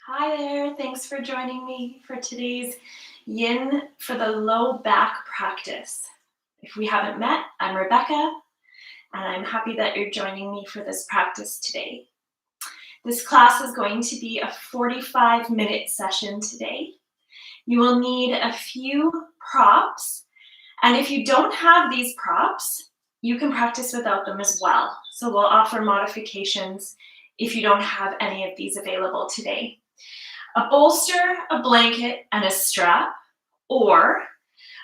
Hi there, thanks for joining me for today's Yin for the low back practice. If we haven't met, I'm Rebecca, and I'm happy that you're joining me for this practice today. This class is going to be a 45-minute session today. You will need a few props, and if you don't have these props, you can practice without them as well. So we'll offer modifications if you don't have any of these available today. A bolster, a blanket, and a strap, or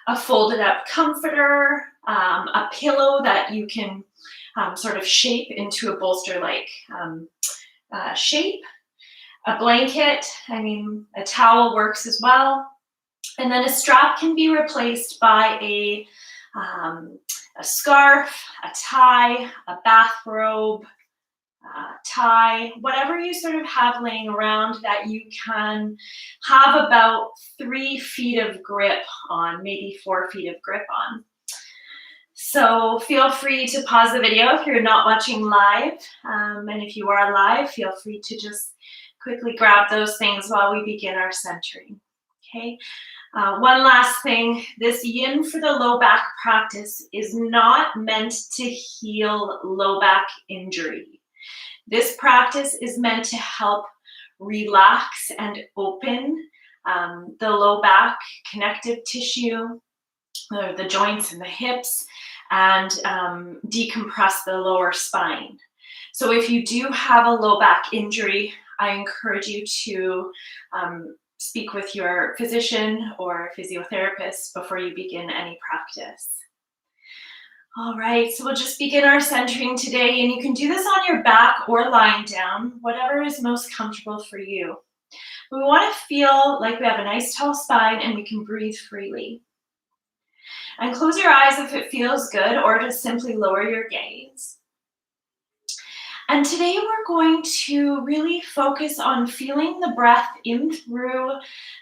a folded up comforter, a pillow that you can sort of shape into a bolster-like shape, a blanket, a towel works as well, and then a strap can be replaced by a scarf, a tie, a bathrobe, tie, whatever you sort of have laying around that you can have about 3 feet of grip on, maybe 4 feet of grip on. So feel free to pause the video if you're not watching live, and if you are live, feel free to just quickly grab those things while we begin our centering. Okay. One last thing, this Yin for the low back practice is not meant to heal low back injury. This practice is meant to help relax and open the low back connective tissue, the joints and the hips, and decompress the lower spine. So if you do have a low back injury, I encourage you to speak with your physician or physiotherapist before you begin any practice. All right, so we'll just begin our centering today, and you can do this on your back or lying down, whatever is most comfortable for you. We want to feel like we have a nice tall spine and we can breathe freely. And close your eyes if it feels good, or just simply lower your gaze. And today we're going to really focus on feeling the breath in through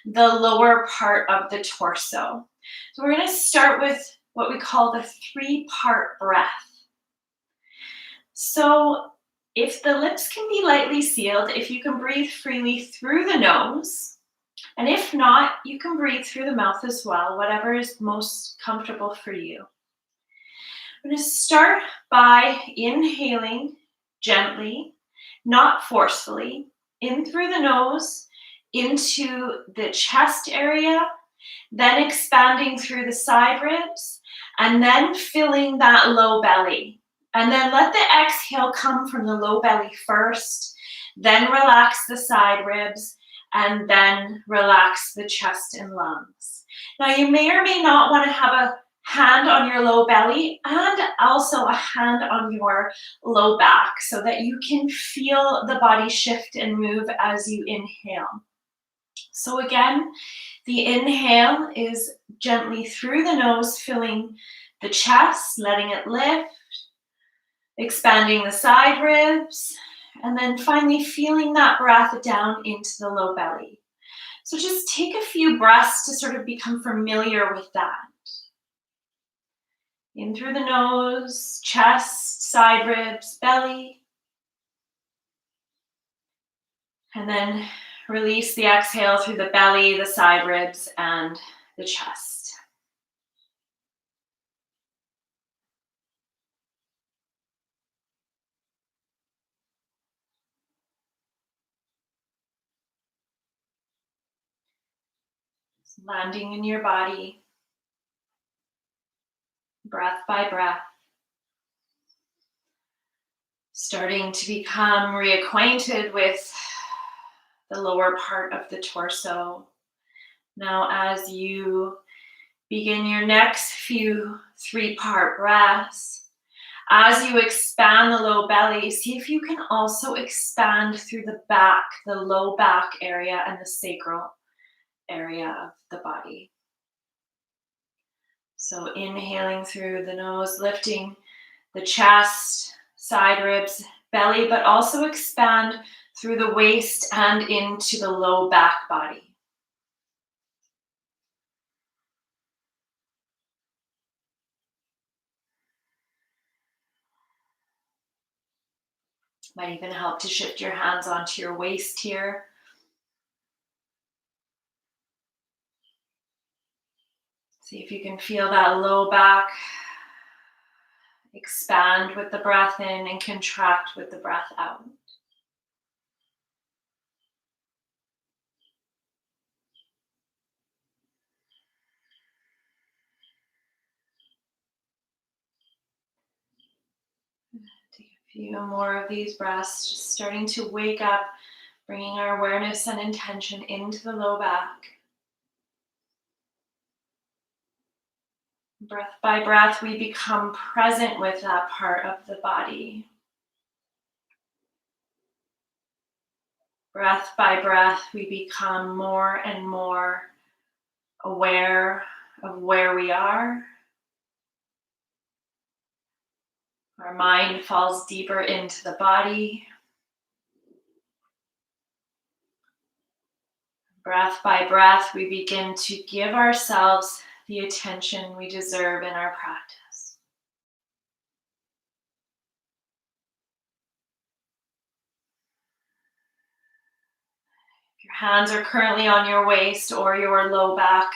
the lower part of the torso. So we're going to start with what we call the 3-part breath. So if the lips can be lightly sealed, if you can breathe freely through the nose, and if not, you can breathe through the mouth as well, whatever is most comfortable for you. I'm going to start by inhaling gently, not forcefully, in through the nose, into the chest area, then expanding through the side ribs, and then filling that low belly. And then let the exhale come from the low belly first, then relax the side ribs, and then relax the chest and lungs. Now you may or may not want to have a hand on your low belly and also a hand on your low back so that you can feel the body shift and move as you inhale. So again, the inhale is gently through the nose, filling the chest, letting it lift, expanding the side ribs, and then finally feeling that breath down into the low belly. So just take a few breaths to sort of become familiar with that. In through the nose, chest, side ribs, belly. And then release the exhale through the belly, the side ribs, and the chest. Landing in your body, breath by breath. Starting to become reacquainted with the lower part of the torso. Now, as you begin your next few 3-part breaths, as you expand the low belly, see if you can also expand through the back, the low back area and the sacral area of the body. So inhaling through the nose, lifting the chest, side ribs, belly, but also expand through the waist and into the low back body. Might even help to shift your hands onto your waist here. See if you can feel that low back expand with the breath in and contract with the breath out. Take a few more of these breaths, just starting to wake up, bringing our awareness and intention into the low back. Breath by breath, we become present with that part of the body. Breath by breath, we become more and more aware of where we are. Our mind falls deeper into the body. Breath by breath, we begin to give ourselves the attention we deserve in our practice. If your hands are currently on your waist or your low back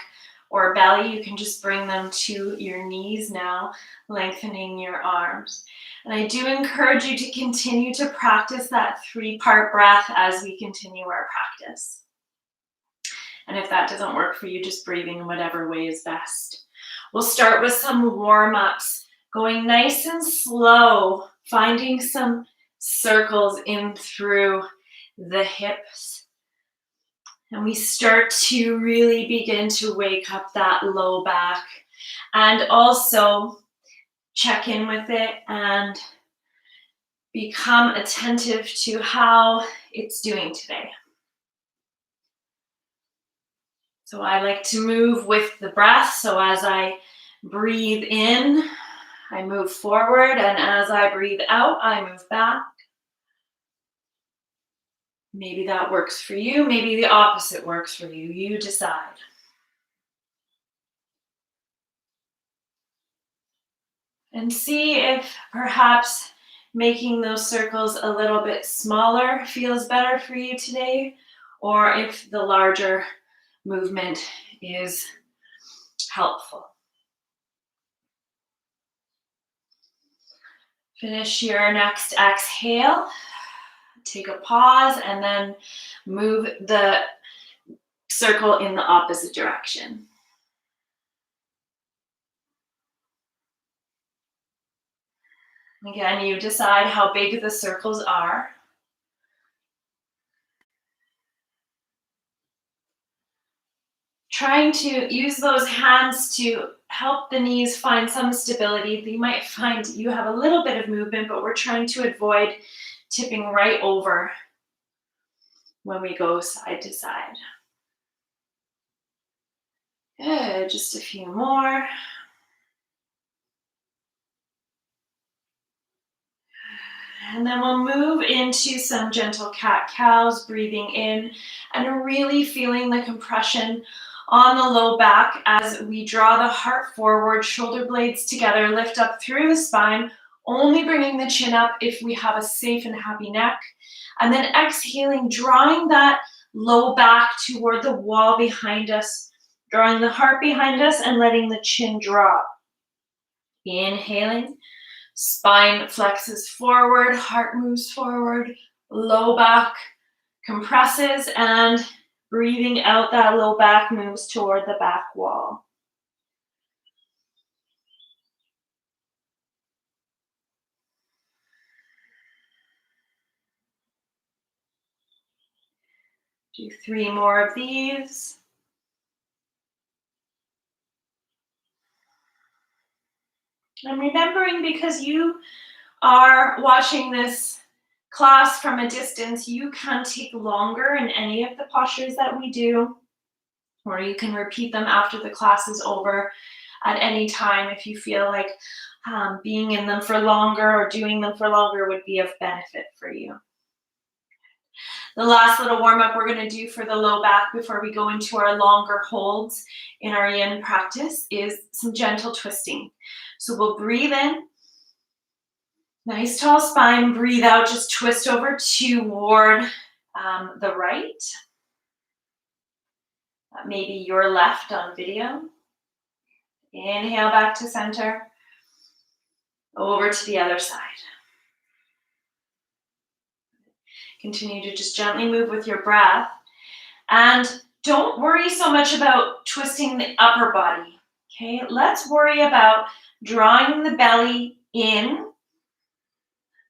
or belly, you can just bring them to your knees now, lengthening your arms. And I do encourage you to continue to practice that 3-part breath as we continue our practice. And if that doesn't work for you, just breathing in whatever way is best. We'll start with some warm-ups, going nice and slow, finding some circles in through the hips. And we start to really begin to wake up that low back and also check in with it and become attentive to how it's doing today. So I like to move with the breath. So as I breathe in, I move forward, and as I breathe out, I move back. Maybe that works for you. Maybe the opposite works for you. You decide. And see if perhaps making those circles a little bit smaller feels better for you today, or if the larger movement is helpful. Finish your next exhale. Take a pause and then move the circle in the opposite direction. Again, you decide how big the circles are. Trying to use those hands to help the knees find some stability. You might find you have a little bit of movement, but we're trying to avoid tipping right over when we go side to side. Good, just a few more. And then we'll move into some gentle cat-cows, breathing in and really feeling the compression on the low back as we draw the heart forward, shoulder blades together, lift up through the spine, only bringing the chin up if we have a safe and happy neck. And then exhaling, drawing that low back toward the wall behind us, drawing the heart behind us and letting the chin drop. Inhaling, spine flexes forward, heart moves forward, low back compresses, and breathing out, that low back moves toward the back wall. Do 3 more of these. And remembering, because you are watching this class from a distance, you can take longer in any of the postures that we do, or you can repeat them after the class is over at any time if you feel like being in them for longer or doing them for longer would be of benefit for you. The last little warm-up we're going to do for the low back before we go into our longer holds in our yin practice is some gentle twisting. So we'll breathe in, nice tall spine, breathe out, just twist over toward the right. Maybe your left on video. Inhale back to center. Over to the other side. Continue to just gently move with your breath. And don't worry so much about twisting the upper body. Okay, let's worry about drawing the belly in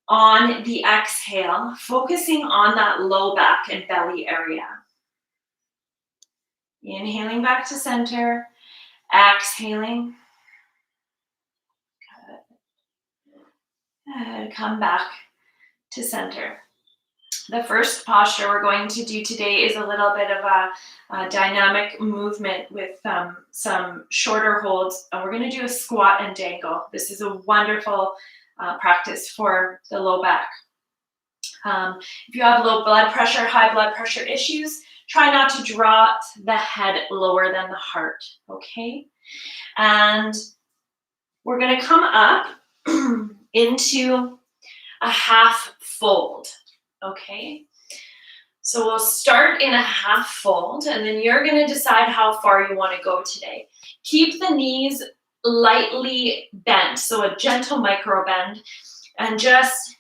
on the exhale, focusing on that low back and belly area. Inhaling back to center, exhaling. Good. Come back to center. The first posture we're going to do today is a little bit of a dynamic movement with some shorter holds. And we're going to do a squat and dangle. This is a wonderful practice for the low back. If you have low blood pressure, high blood pressure issues, try not to drop the head lower than the heart, okay? And we're going to come up into a half fold, okay? So we'll start in a half fold, and then you're going to decide how far you want to go today. Keep the knees lightly bent, so a gentle micro bend, and just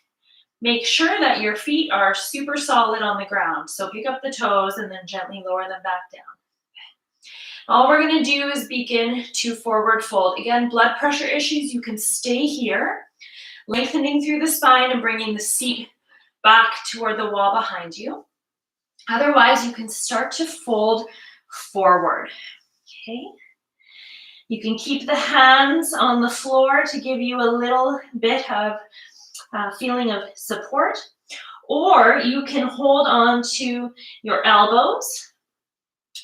make sure that your feet are super solid on the ground. So pick up the toes and then gently lower them back down. All we're going to do is begin to forward fold. Again, blood pressure issues, you can stay here, lengthening through the spine and bringing the seat back toward the wall behind you. Otherwise, you can start to fold forward, okay? You can keep the hands on the floor to give you a little bit of feeling of support, or you can hold on to your elbows,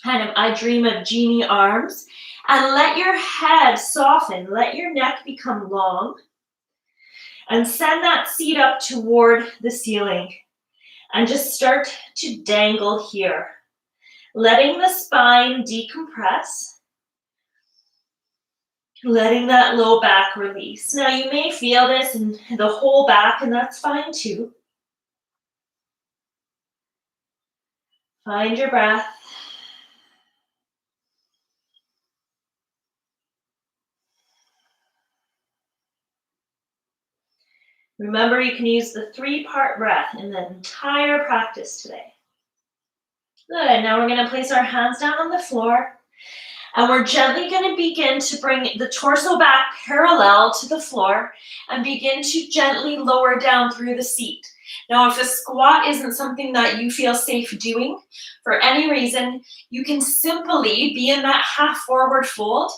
kind of I dream of genie arms, and let your head soften, let your neck become long, and send that seat up toward the ceiling, and just start to dangle here, letting the spine decompress, letting that low back release. Now you may feel this in the whole back, and that's fine too. Find your breath. Remember, you can use the 3-part breath in the entire practice today. Good, now we're gonna place our hands down on the floor, and we're gently gonna begin to bring the torso back parallel to the floor and begin to gently lower down through the seat. Now, if a squat isn't something that you feel safe doing for any reason, you can simply be in that half forward fold,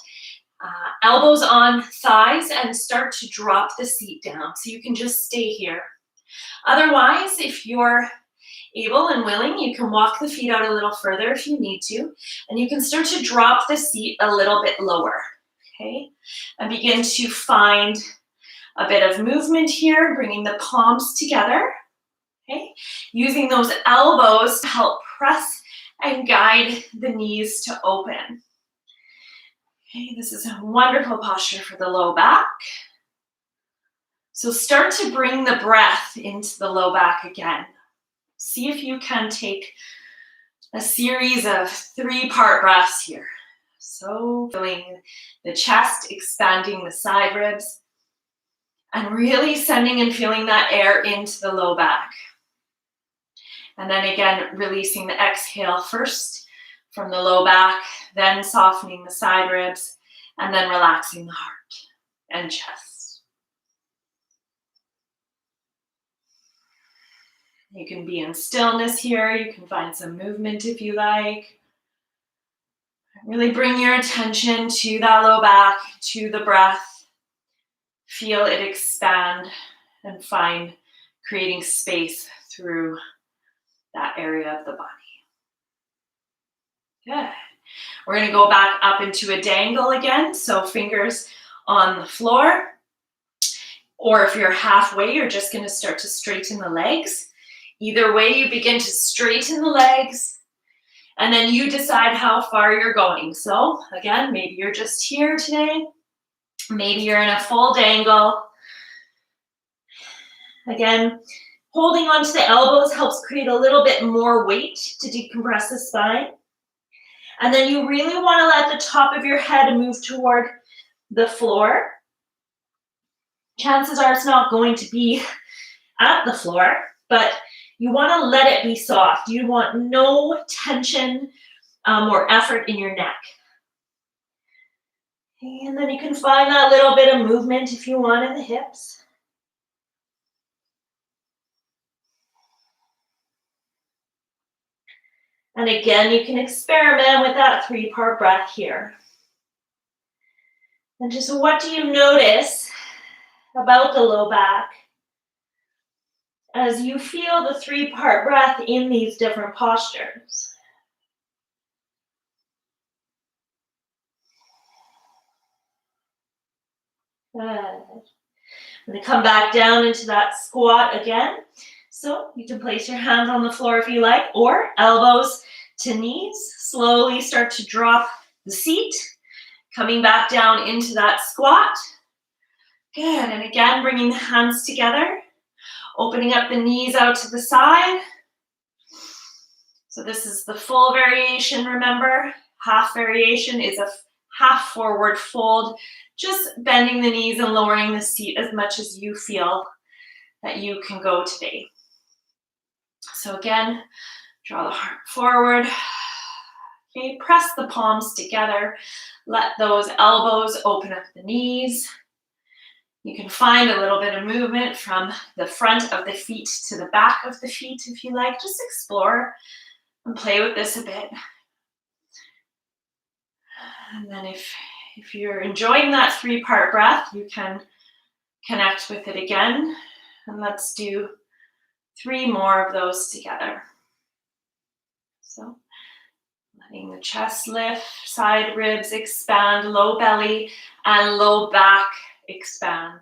elbows on thighs, and start to drop the seat down. So you can just stay here. Otherwise, if you're able and willing, you can walk the feet out a little further if you need to, and you can start to drop the seat a little bit lower, okay? And begin to find a bit of movement here, bringing the palms together, okay? Using those elbows to help press and guide the knees to open. Okay, this is a wonderful posture for the low back. So start to bring the breath into the low back again. See if you can take a series of 3-part breaths here. So feeling the chest, expanding the side ribs, and really sending and feeling that air into the low back. And then again, releasing the exhale first from the low back, then softening the side ribs, and then relaxing the heart and chest. You can be in stillness here. You can find some movement if you like. Really bring your attention to that low back, to the breath. Feel it expand and find creating space through that area of the body. Good. We're going to go back up into a dangle again. So fingers on the floor. Or if you're halfway, you're just going to start to straighten the legs. Either way, you begin to straighten the legs, and then you decide how far you're going. So again, maybe you're just here today. Maybe you're in a full dangle. Again, holding onto the elbows helps create a little bit more weight to decompress the spine. And then you really want to let the top of your head move toward the floor. Chances are it's not going to be at the floor, but you want to let it be soft. You want no tension or effort in your neck. And then you can find that little bit of movement if you want in the hips. And again, you can experiment with that 3-part breath here. And just what do you notice about the low back as you feel the 3-part breath in these different postures? Good. I'm going to come back down into that squat again. So you can place your hands on the floor if you like, or elbows to knees. Slowly start to drop the seat, coming back down into that squat. Good, and again, bringing the hands together, opening up the knees out to the side. So this is the full variation, remember. Half variation is a half forward fold, just bending the knees and lowering the seat as much as you feel that you can go today. So again, draw the heart forward. Okay, press the palms together. Let those elbows open up the knees. You can find a little bit of movement from the front of the feet to the back of the feet if you like. Just explore and play with this a bit. And then if you're enjoying that 3-part breath, you can connect with it again. And let's do 3 more of those together. So letting the chest lift, side ribs expand, low belly and low back expand.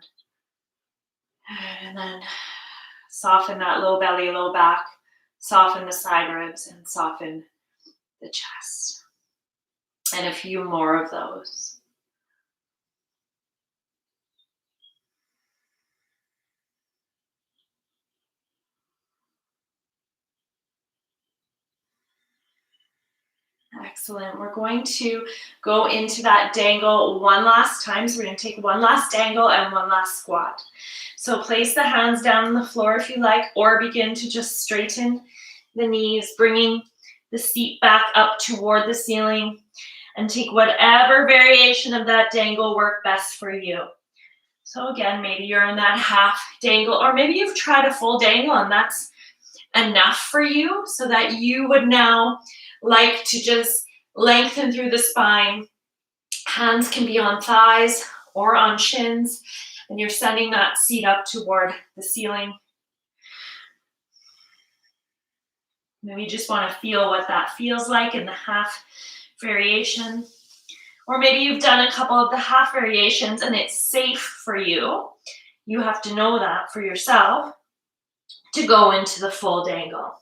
And then soften that low belly, low back, soften the side ribs and soften the chest. And a few more of those. Excellent. We're going to go into that dangle one last time. So we're going to take one last dangle and one last squat. So place the hands down on the floor if you like, or begin to just straighten the knees, bringing the seat back up toward the ceiling, and take whatever variation of that dangle work best for you. So again, maybe you're in that half dangle, or maybe you've tried a full dangle and that's enough for you, so that you would now like to just lengthen through the spine. Hands can be on thighs or on shins, and you're sending that seat up toward the ceiling. Maybe you just want to feel what that feels like in the half variation. Or maybe you've done a couple of the half variations and it's safe for you. You have to know that for yourself to go into the full dangle.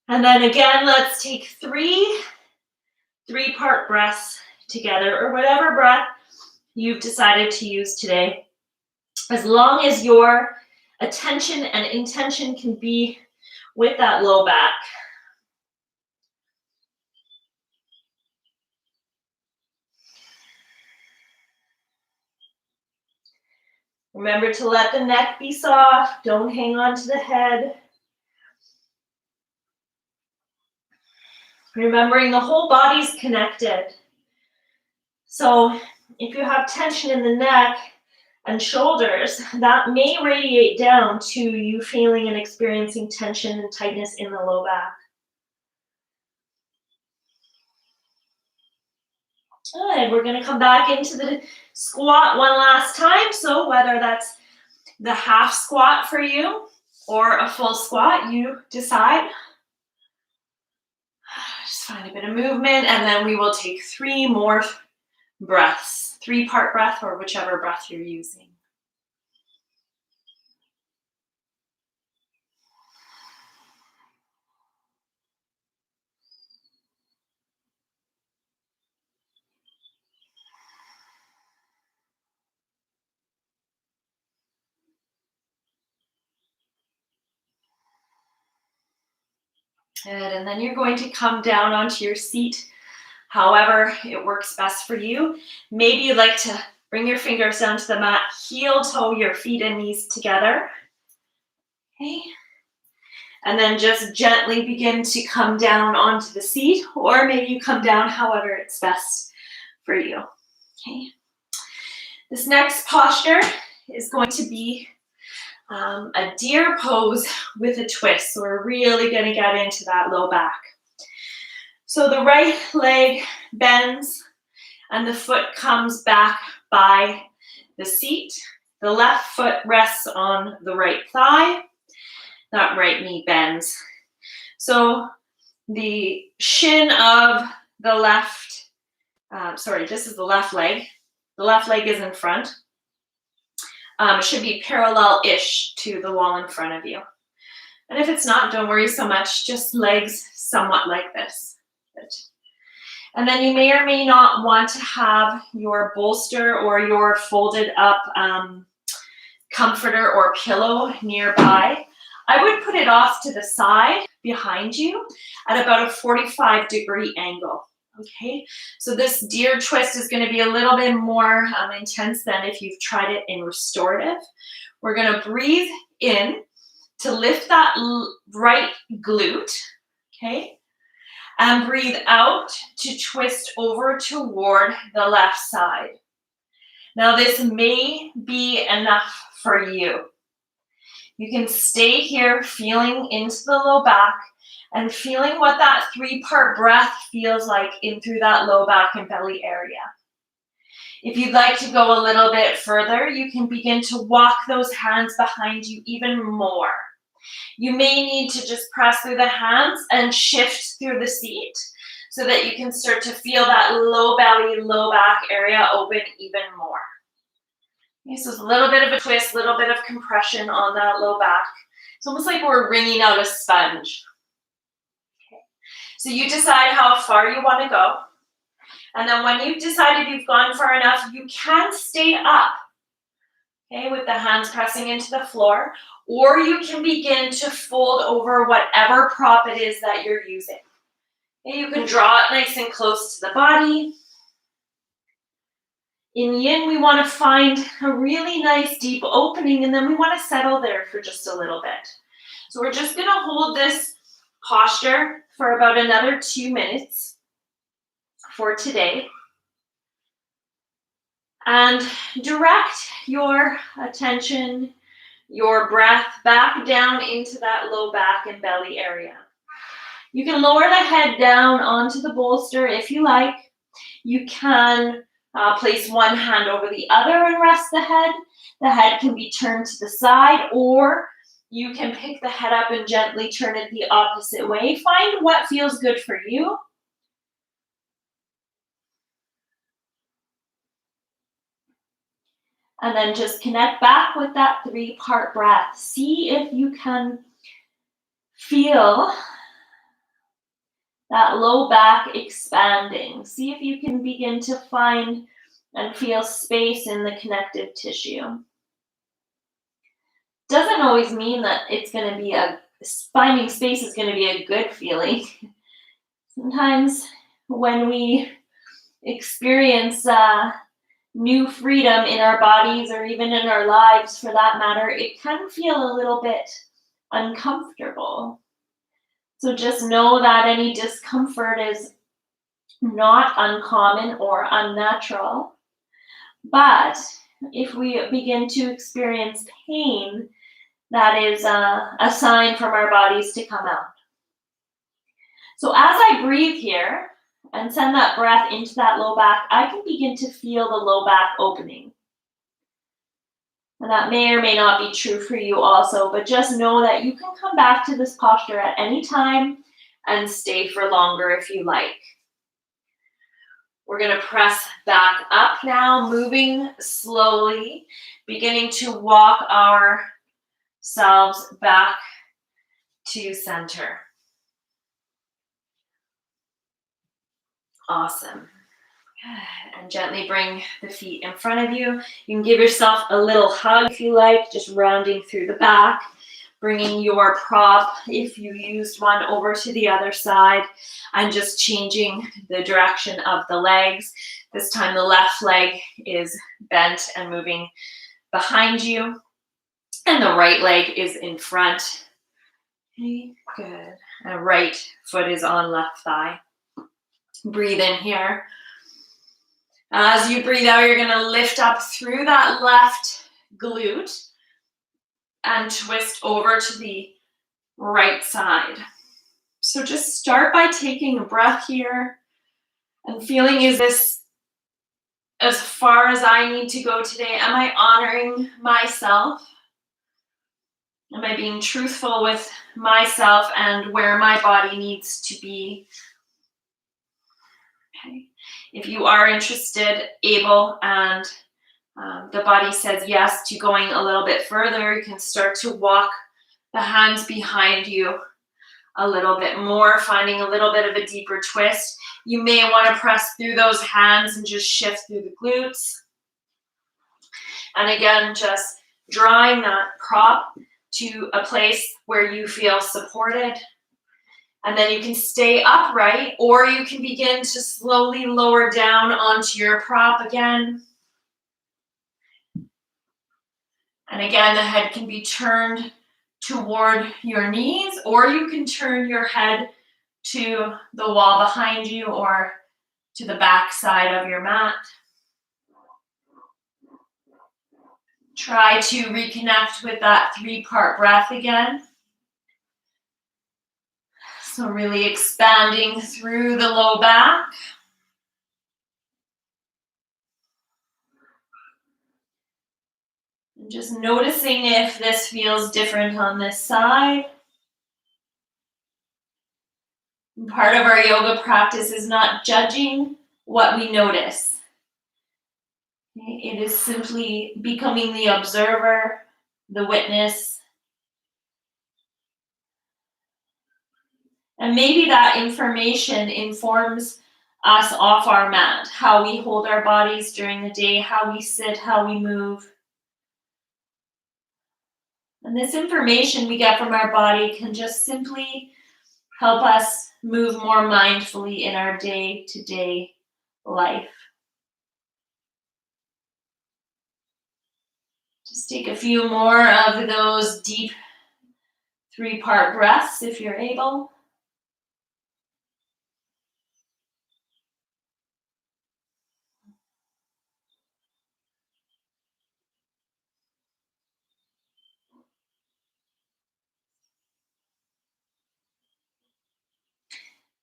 And then again, let's take 3-part breaths together, or whatever breath you've decided to use today. As long as your attention and intention can be with that low back. Remember to let the neck be soft. Don't hang on to the head. Remembering the whole body's connected. So if you have tension in the neck and shoulders, that may radiate down to you feeling and experiencing tension and tightness in the low back. Good. We're going to come back into the squat one last time. So whether that's the half squat for you or a full squat, you decide. Just find a bit of movement, and then we will take 3 more breaths, 3-part breath, or whichever breath you're using. Good, and then you're going to come down onto your seat, However it works best for you. Maybe you'd like to bring your fingers down to the mat, heel toe your feet and knees together. Okay. And then just gently begin to come down onto the seat, or maybe you come down however it's best for you. Okay. This next posture is going to be a deer pose with a twist. So we're really going to get into that low back. So the right leg bends and the foot comes back by the seat. The left foot rests on the right thigh. That right knee bends. So the shin of the left, this is the left leg. The left leg is in front. It should be parallel-ish to the wall in front of you. And if it's not, don't worry so much, just legs somewhat like this. Good. And then you may or may not want to have your bolster or your folded up comforter or pillow nearby. I would put it off to the side behind you at about a 45-degree angle. Okay, so this deer twist is going to be a little bit more intense than if you've tried it in restorative. We're going to breathe in to lift that right glute, okay, and breathe out to twist over toward the left side. Now this may be enough for you. You can stay here feeling into the low back and feeling what that 3-part breath feels like in through that low back and belly area. If you'd like to go a little bit further, you can begin to walk those hands behind you even more. You may need to just press through the hands and shift through the seat so that you can start to feel that low belly, low back area open even more. Okay, so it's a little bit of a twist, a little bit of compression on that low back. It's almost like we're wringing out a sponge. Okay. So you decide how far you want to go. And then when you've decided you've gone far enough, you can stay up, okay, with the hands pressing into the floor, or you can begin to fold over whatever prop it is that you're using. Okay, you can draw it nice and close to the body. In Yin, we want to find a really nice deep opening, and then we want to settle there for just a little bit. So we're just going to hold this posture for about another 2 minutes for today. And direct your attention, your breath back down into that low back and belly area. You can lower the head down onto the bolster if you like. You can place one hand over the other and rest the head. The head can be turned to the side, or you can pick the head up and gently turn it the opposite way. Find what feels good for you. And then just connect back with that 3-part breath. See if you can feel that low back expanding. See if you can begin to find and feel space in the connective tissue. Doesn't always mean that it's going to be finding space is going to be a good feeling. Sometimes when we experience new freedom in our bodies or even in our lives for that matter, it can feel a little bit uncomfortable. So just know that any discomfort is not uncommon or unnatural. But if we begin to experience pain, that is a sign from our bodies to come out. So as I breathe here and send that breath into that low back, I can begin to feel the low back opening. And that may or may not be true for you also, but just know that you can come back to this posture at any time and stay for longer if you like. We're going to press back up now, moving slowly, beginning to walk ourselves back to center. Awesome. And gently bring the feet in front of you. You can give yourself a little hug if you like, just rounding through the back. bringing your prop, if you used one, over to the other side and just changing the direction of the legs. This time the left leg is bent and moving behind you, and the right leg is in front. Okay, good. And right foot is on left thigh. Breathe in here. As you breathe out, you're going to lift up through that left glute and twist over to the right side. So just start by taking a breath here and feeling, is this as far as I need to go today? Am I honoring myself? Am I being truthful with myself and where my body needs to be? Okay. If you are interested, able, and the body says yes to going a little bit further, you can start to walk the hands behind you a little bit more, finding a little bit of a deeper twist. You may want to press through those hands and just shift through the glutes. And again, just drawing that prop to a place where you feel supported. And then you can stay upright, or you can begin to slowly lower down onto your prop again. And again, the head can be turned toward your knees, or you can turn your head to the wall behind you or to the back side of your mat. Try to reconnect with that 3-part breath again. So really expanding through the low back. And just noticing if this feels different on this side. And part of our yoga practice is not judging what we notice. It is simply becoming the observer, the witness. And maybe that information informs us off our mat, how we hold our bodies during the day, how we sit, how we move. And this information we get from our body can just simply help us move more mindfully in our day-to-day life. Just take a few more of those deep 3-part breaths if you're able.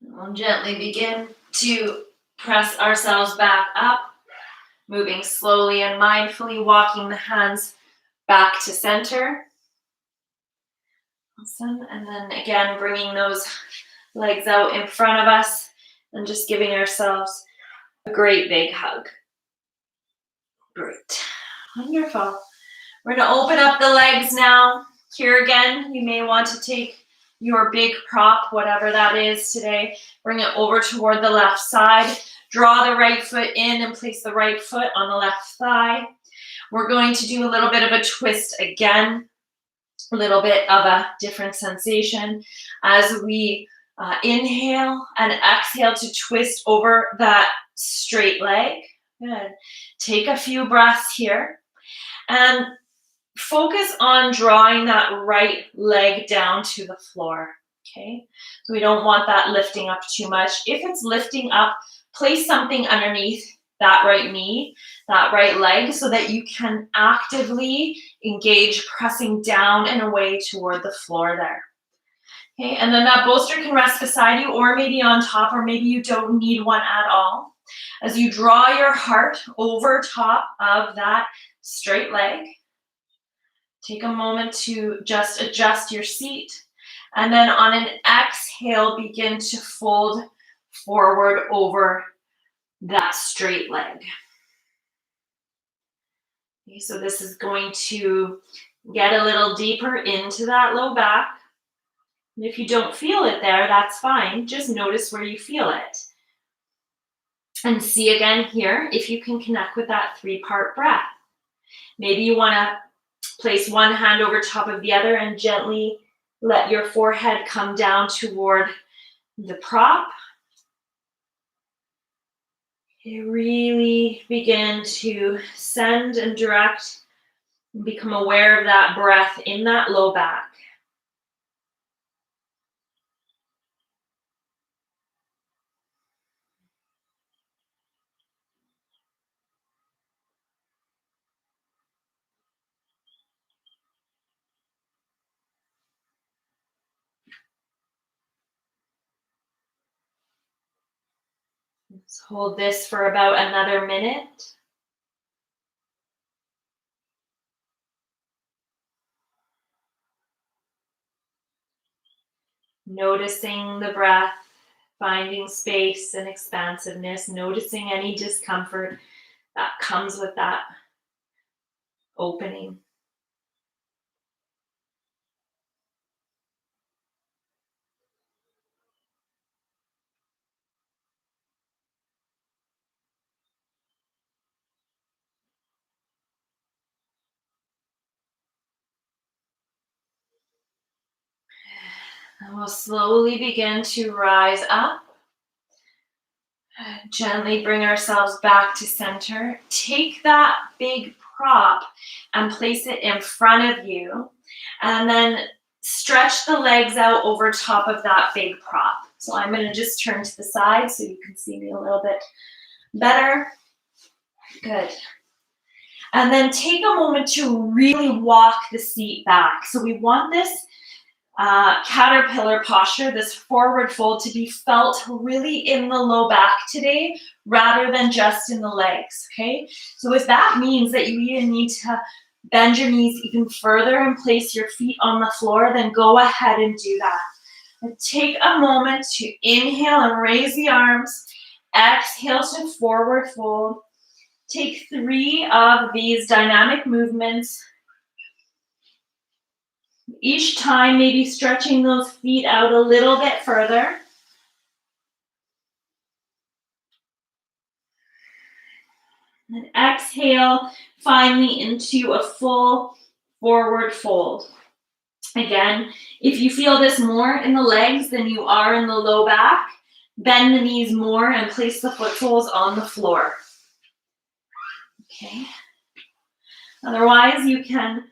We'll gently begin to press ourselves back up, moving slowly and mindfully, walking the hands back to center. Awesome. And then again, bringing those legs out in front of us and just giving ourselves a great big hug. Great. Wonderful. We're going to open up the legs now. Here again, you may want to take your big prop, whatever that is today, bring it over toward the left side. Draw the right foot in and place the right foot on the left thigh. We're going to do a little bit of a twist again, a little bit of a different sensation as we inhale and exhale to twist over that straight leg. Good. Take a few breaths here and focus on drawing that right leg down to the floor, okay? So we don't want that lifting up too much. If it's lifting up, place something underneath that right knee, that right leg, so that you can actively engage pressing down and away toward the floor there. Okay, and then that bolster can rest beside you or maybe on top, or maybe you don't need one at all. As you draw your heart over top of that straight leg, take a moment to just adjust your seat. And then on an exhale, begin to fold forward over that straight leg. Okay, so this is going to get a little deeper into that low back. And if you don't feel it there, that's fine. Just notice where you feel it. And see again here if you can connect with that 3-part breath. Maybe you want to Place one hand over top of the other and gently let your forehead come down toward the prop. You really begin to send and direct and become aware of that breath in that low back. Let's hold this for about another minute. Noticing the breath, finding space and expansiveness, noticing any discomfort that comes with that opening. And we'll slowly begin to rise up. Gently bring ourselves back to center. Take that big prop and place it in front of you. And then stretch the legs out over top of that big prop. So I'm going to just turn to the side so you can see me a little bit better. Good. And then take a moment to really walk the seat back. So we want this caterpillar posture, this forward fold, to be felt really in the low back today rather than just in the legs, okay? So if that means that you even need to bend your knees even further and place your feet on the floor, then go ahead and do that. And take a moment to inhale and raise the arms. Exhale to forward fold. Take 3 of these dynamic movements. Each time, maybe stretching those feet out a little bit further. And exhale finally into a full forward fold. Again, if you feel this more in the legs than you are in the low back, bend the knees more and place the foot soles on the floor. Okay. Otherwise, you can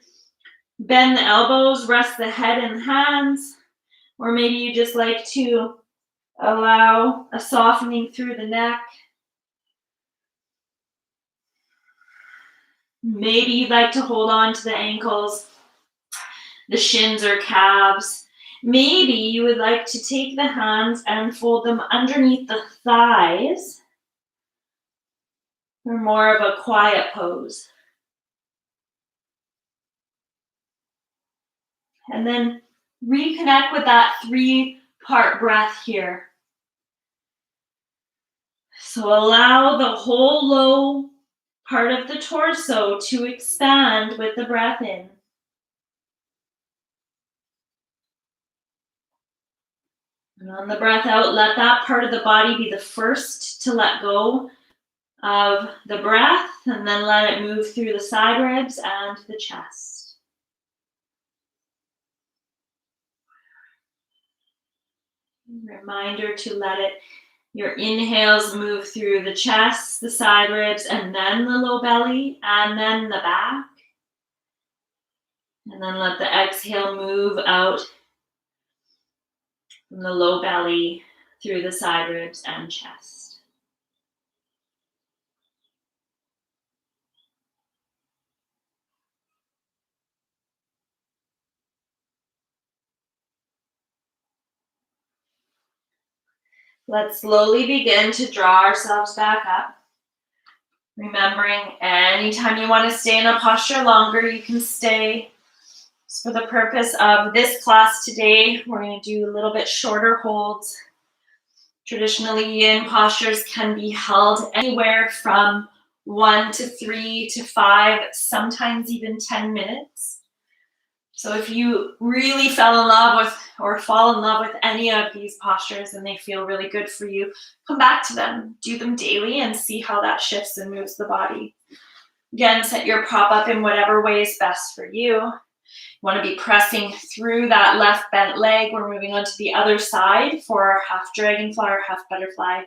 bend the elbows, rest the head in the hands, or maybe you just like to allow a softening through the neck. Maybe you'd like to hold on to the ankles, the shins or calves. Maybe you would like to take the hands and fold them underneath the thighs for more of a quiet pose. And then reconnect with that 3-part breath here. So allow the whole low part of the torso to expand with the breath in. And on the breath out, let that part of the body be the first to let go of the breath, and then let it move through the side ribs and the chest. Reminder to let your inhales move through the chest, the side ribs, and then the low belly, and then the back. And then let the exhale move out from the low belly through the side ribs and chest. Let's slowly begin to draw ourselves back up. Remembering, anytime you want to stay in a posture longer, you can stay. So for the purpose of this class today, we're going to do a little bit shorter holds. Traditionally, yin postures can be held anywhere from 1 to 3 to 5, sometimes even 10 minutes. So if you really fell in love with or fall in love with any of these postures and they feel really good for you, come back to them, do them daily and see how that shifts and moves the body. Again, set your prop up in whatever way is best for you. You want to be pressing through that left bent leg. We're moving on to the other side for our half dragonfly or half butterfly.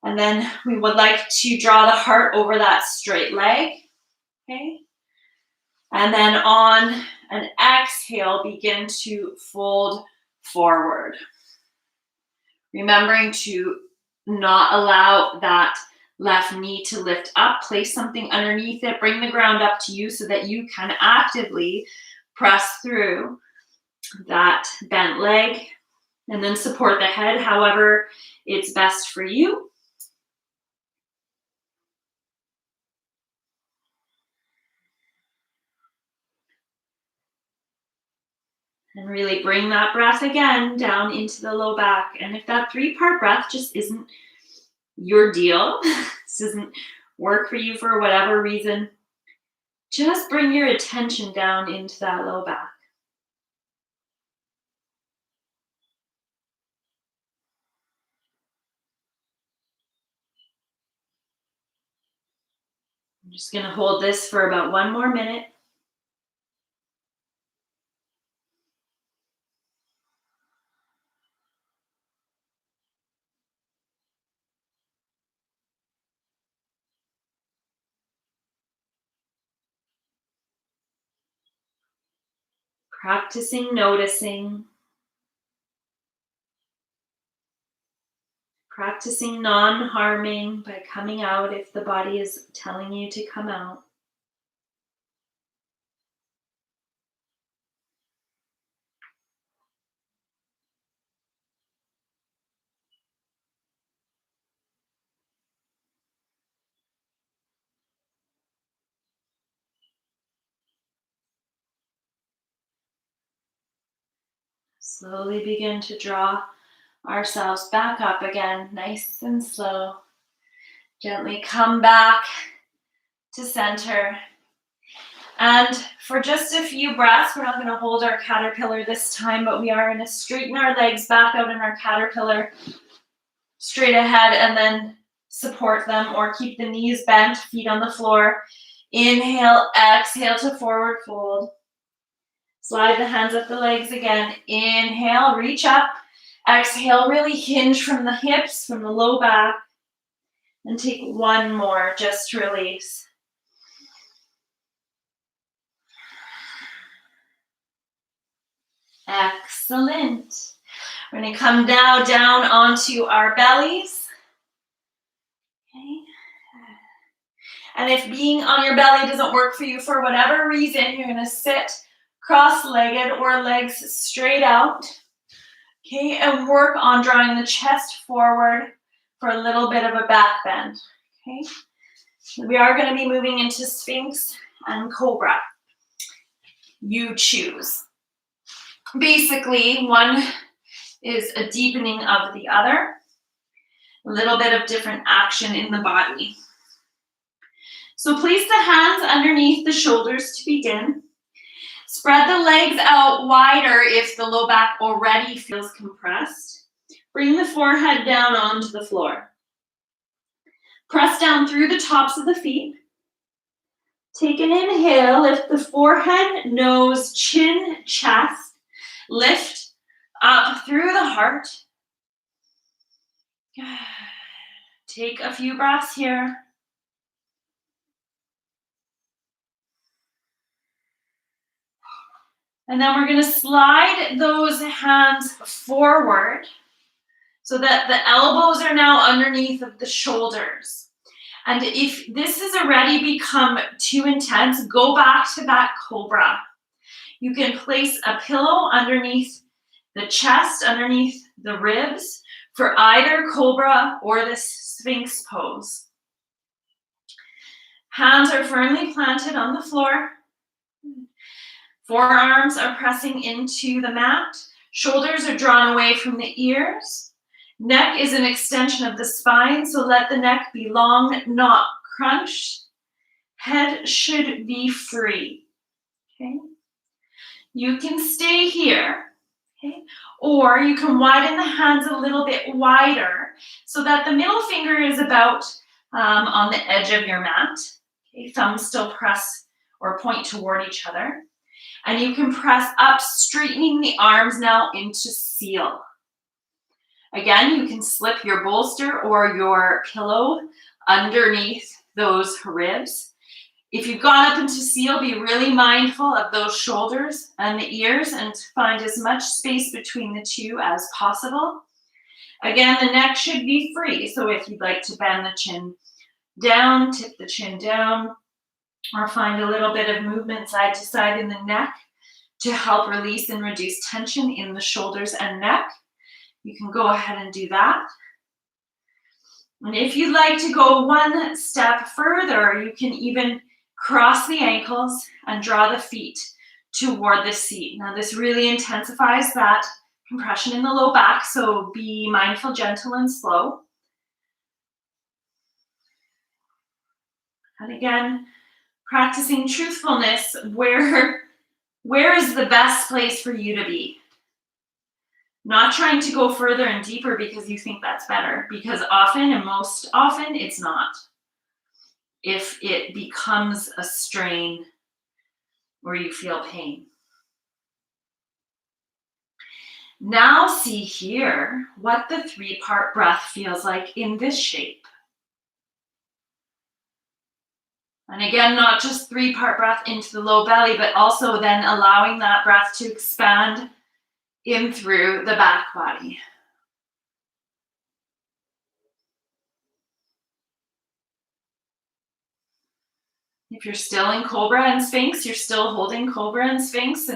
And then we would like to draw the heart over that straight leg. Okay. And then on an exhale, begin to fold forward. Remembering to not allow that left knee to lift up. Place something underneath it. Bring the ground up to you so that you can actively press through that bent leg. And then support the head however it's best for you. And really bring that breath again down into the low back. And if that 3-part breath just isn't your deal, this doesn't work for you for whatever reason, just bring your attention down into that low back. I'm just going to hold this for about 1 more minute. Practicing noticing. Practicing non-harming by coming out if the body is telling you to come out. Slowly begin to draw ourselves back up again, nice and slow. Gently come back to center. And for just a few breaths, we're not going to hold our caterpillar this time, but we are going to straighten our legs back out in our caterpillar, straight ahead, and then support them or keep the knees bent, feet on the floor. Inhale, exhale to forward fold. Slide the hands up the legs again. Inhale, reach up. Exhale, really hinge from the hips, from the low back. And take 1 more, just release. Excellent. We're going to come now down onto our bellies. Okay. And if being on your belly doesn't work for you for whatever reason, you're going to sit cross-legged or legs straight out. Okay, and work on drawing the chest forward for a little bit of a back bend. Okay, we are going to be moving into Sphinx and Cobra. You choose. Basically, one is a deepening of the other, a little bit of different action in the body. So place the hands underneath the shoulders to begin. Spread the legs out wider if the low back already feels compressed. Bring the forehead down onto the floor. Press down through the tops of the feet. Take an inhale, lift the forehead, nose, chin, chest. Lift up through the heart. Take a few breaths here. And then we're going to slide those hands forward so that the elbows are now underneath of the shoulders. And if this has already become too intense, go back to that cobra. You can place a pillow underneath the chest, underneath the ribs for either cobra or the Sphinx pose. Hands are firmly planted on the floor. Forearms are pressing into the mat. Shoulders are drawn away from the ears. Neck is an extension of the spine, so let the neck be long, not crunched. Head should be free. Okay? You can stay here, okay? Or you can widen the hands a little bit wider so that the middle finger is about on the edge of your mat. Okay, thumbs still press or point toward each other. And you can press up, straightening the arms now into seal. Again, you can slip your bolster or your pillow underneath those ribs. If you've gone up into seal, be really mindful of those shoulders and the ears and find as much space between the two as possible. Again, the neck should be free. So if you'd like to bend the chin down, tip the chin down, or find a little bit of movement side to side in the neck to help release and reduce tension in the shoulders and neck, you can go ahead and do that. And if you'd like to go one step further, you can even cross the ankles and draw the feet toward the seat. Now this really intensifies that compression in the low back, so be mindful, gentle, and slow. And again, practicing truthfulness, where is the best place for you to be? Not trying to go further and deeper because you think that's better, because often, and most often, it's not. If it becomes a strain where you feel pain. Now see here what the 3-part breath feels like in this shape. And again, not just 3-part breath into the low belly, but also then allowing that breath to expand in through the back body. If you're still in Cobra and Sphinx, you're still holding Cobra and Sphinx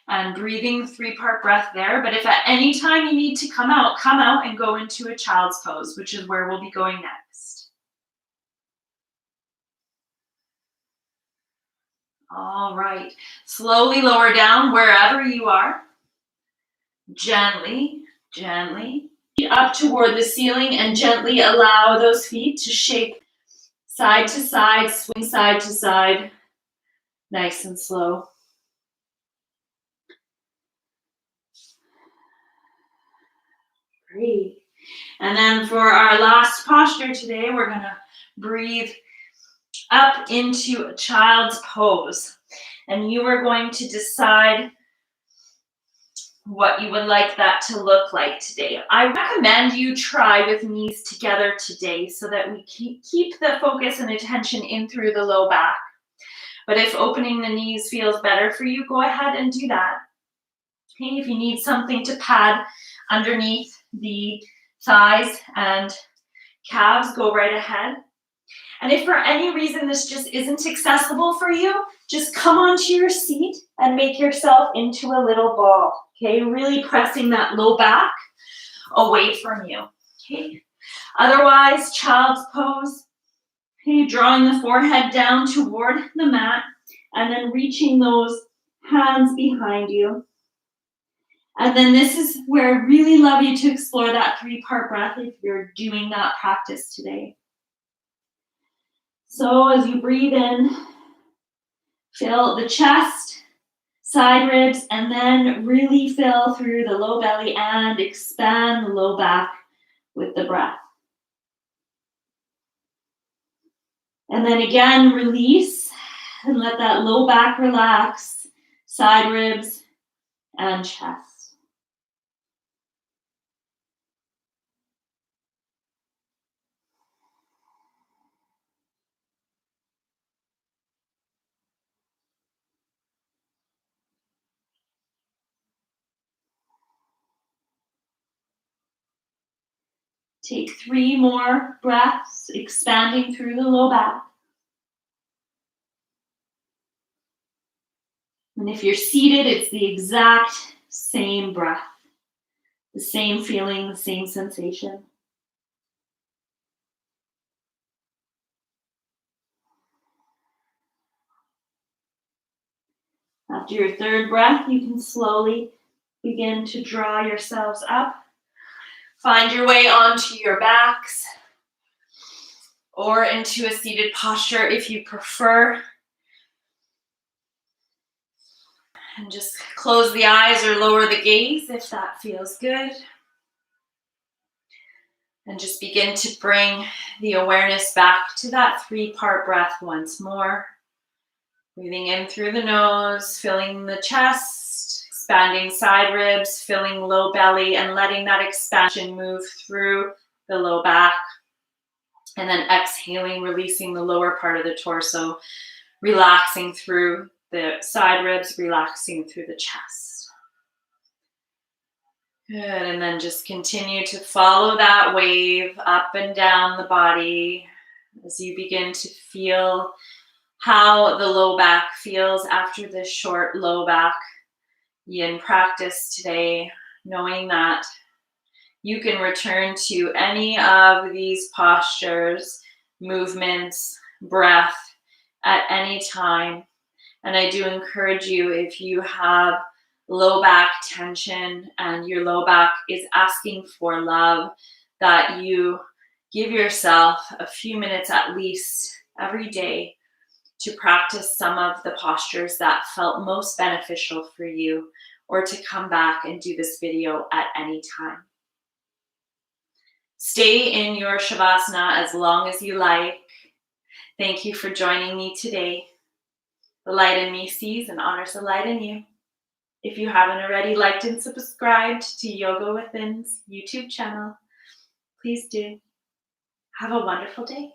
and breathing 3-part breath there. But if at any time you need to come out and go into a child's pose, which is where we'll be going next. All right, slowly lower down wherever you are. Gently, gently. Up toward the ceiling and gently allow those feet to shake side to side, swing side to side, nice and slow. Breathe. And then for our last posture today, we're going to breathe up into a child's pose. And you are going to decide what you would like that to look like today. I recommend you try with knees together today so that we keep the focus and attention in through the low back. But if opening the knees feels better for you, go ahead and do that. Okay, if you need something to pad underneath the thighs and calves, go right ahead. And if for any reason this just isn't accessible for you, just come onto your seat and make yourself into a little ball. Okay, really pressing that low back away from you. Okay, otherwise, child's pose. Okay, drawing the forehead down toward the mat and then reaching those hands behind you. And then this is where I really love you to explore that 3-part breath if you're doing that practice today. So as you breathe in, fill the chest, side ribs, and then really fill through the low belly and expand the low back with the breath. And then again, release and let that low back relax, side ribs and chest. Take 3 more breaths, expanding through the low back. And if you're seated, it's the exact same breath, the same feeling, the same sensation. After your 3rd breath, you can slowly begin to draw yourselves up. Find your way onto your backs or into a seated posture if you prefer. And just close the eyes or lower the gaze if that feels good. And just begin to bring the awareness back to that 3-part breath once more. Breathing in through the nose, filling the chest, expanding side ribs, filling low belly, and letting that expansion move through the low back. And then exhaling, releasing the lower part of the torso, relaxing through the side ribs, relaxing through the chest. Good, and then just continue to follow that wave up and down the body as you begin to feel how the low back feels after this short low back yin practice today, knowing that you can return to any of these postures, movements, breath at any time. And I do encourage you, if you have low back tension and your low back is asking for love, that you give yourself a few minutes at least every day to practice some of the postures that felt most beneficial for you, or to come back and do this video at any time. Stay in your Shavasana as long as you like. Thank you for joining me today. The light in me sees and honors the light in you. If you haven't already liked and subscribed to Yoga Within's YouTube channel, please do. Have a wonderful day.